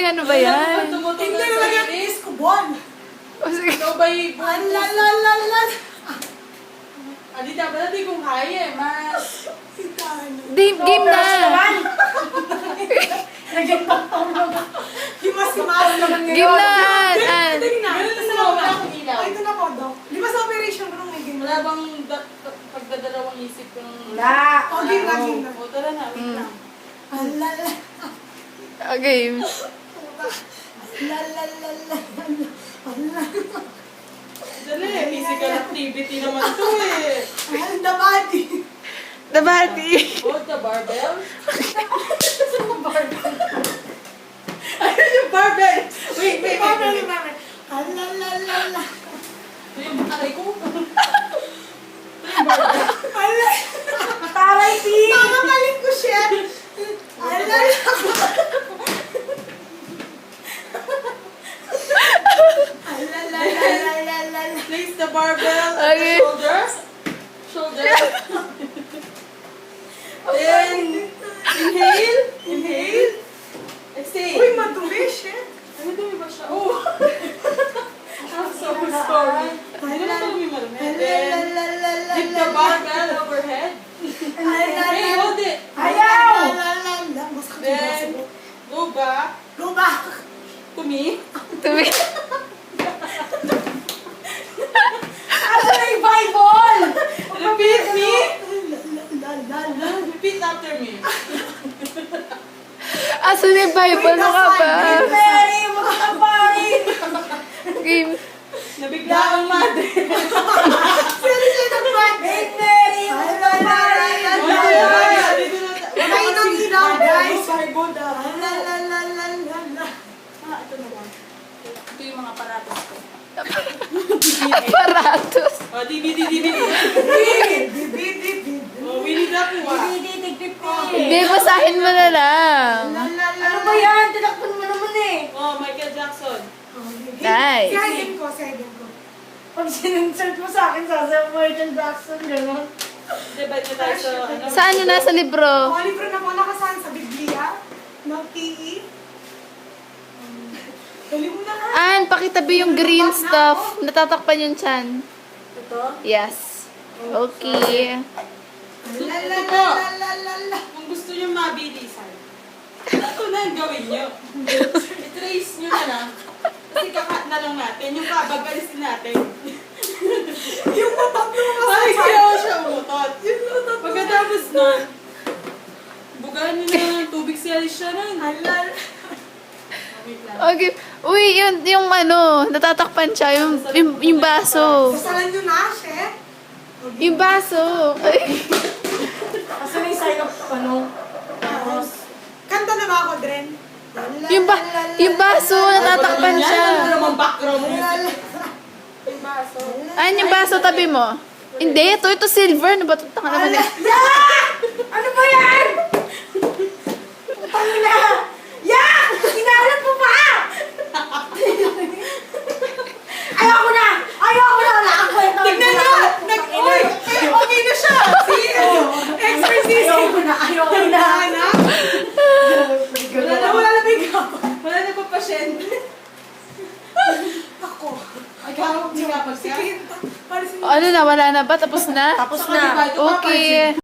ano ba yan? Hindi na lang is ko bon. O, sige. Ikaw ba'y... Alalala. Adi dapat natin kung kaya eh, mas... Game na! Himas himas naman ngayon. Game na, An! Dali na. Ganun Ito na na wala akong ilaw. Ay, ito na po, Dok. Di ba sa operation mo nung may game? Wala bang pagdadalawang isip ko ng... Wala. O, game na, game na. O, tara na, wait lang. Alala. Game. Lalalala. Dali, physical activity naman to eh. Ay, the body. The body. Oh, the barbell? Ayun yung barbell! Wait. Alalala. Ito yung aray ko. Alala. Taray, P. Nakakaling ko siya. Alala. Alalala. Place the barbell at Okay. the shoulders. Shoulders. Then, inhale. Exhale. Uy, madumi, shit. Ano dumi ba siya? Oh! I'm so sorry. Ano na dumi marami? Then, lift the barbell overhead. Hey, hold it. Ayaw! Then, go back Go back! to me. Tumi. Asa na yung Bible? Repeat me. Lalalala. Repeat after me. Aso na yung Bible mo ka ba? Mary, magkakabari! Game. Nabigla ang mother. Sino siya nagpag? Hey, Mary, magkakabari! Dito na. Wala nang ilaw, guys! Bible daw. Lalalala. Ito na lang. Ito yung mga aparatos ko. Aparatos. Oh, DVD. Oh, Winnie the Pooh ah. Hindi, basahin mo na lang. Ano ba yan? Tinakpan mo naman eh! Oh, Michael Jackson. Nice. Sige ko. Pag sininsert mo sa akin, sasayaw mo Michael Jackson, gano'n. Diba niyo tayo sa ano? Saan yun nasa libro? Ang libro na po nakasahan sa Biblia, ng PE. Dali mo na nga. An, pakitabi yung green stuff. Natatakpan yung chan. Ito? Yes. Okay. Lalalala. Kung gusto niyo mabilisan, ito na ang gawin niyo. I-trace niyo na lang. Kasi kakat na lang natin. Yung kabag, alisin natin. Yung matak na mga Ay, kaya siya umutot. Pagkatapos nun, bugaan niyo na lang ng tubig si Alicia nun. Halal. Wait lang. Okay. Uy, yung ano, natatakpan siya. Yung baso. Sasalan nyo na, chef. Yung baso. Ay. Kasi may sign of ano. Kanta na ba ako, Dren? Yung baso, natatakpan siya. Ano namang background music? Yung baso. An, yung baso tabi mo. Hindi, ito silver. Ano ba ito? Tanga naman eh. Ano ba yan? Putang na! Yak! Inalat mo pa! Ayoko na! Wala kang kwento! Tignan nyo! Uy! Okay na siya! See? Exorcism! Ayoko na! Wala na bigla. Wala na pa pasyente. Ako. Ikaw, hindi ka pagsiya? Sige, Ano na, wala na ba? Tapos na? Tapos na. Okay.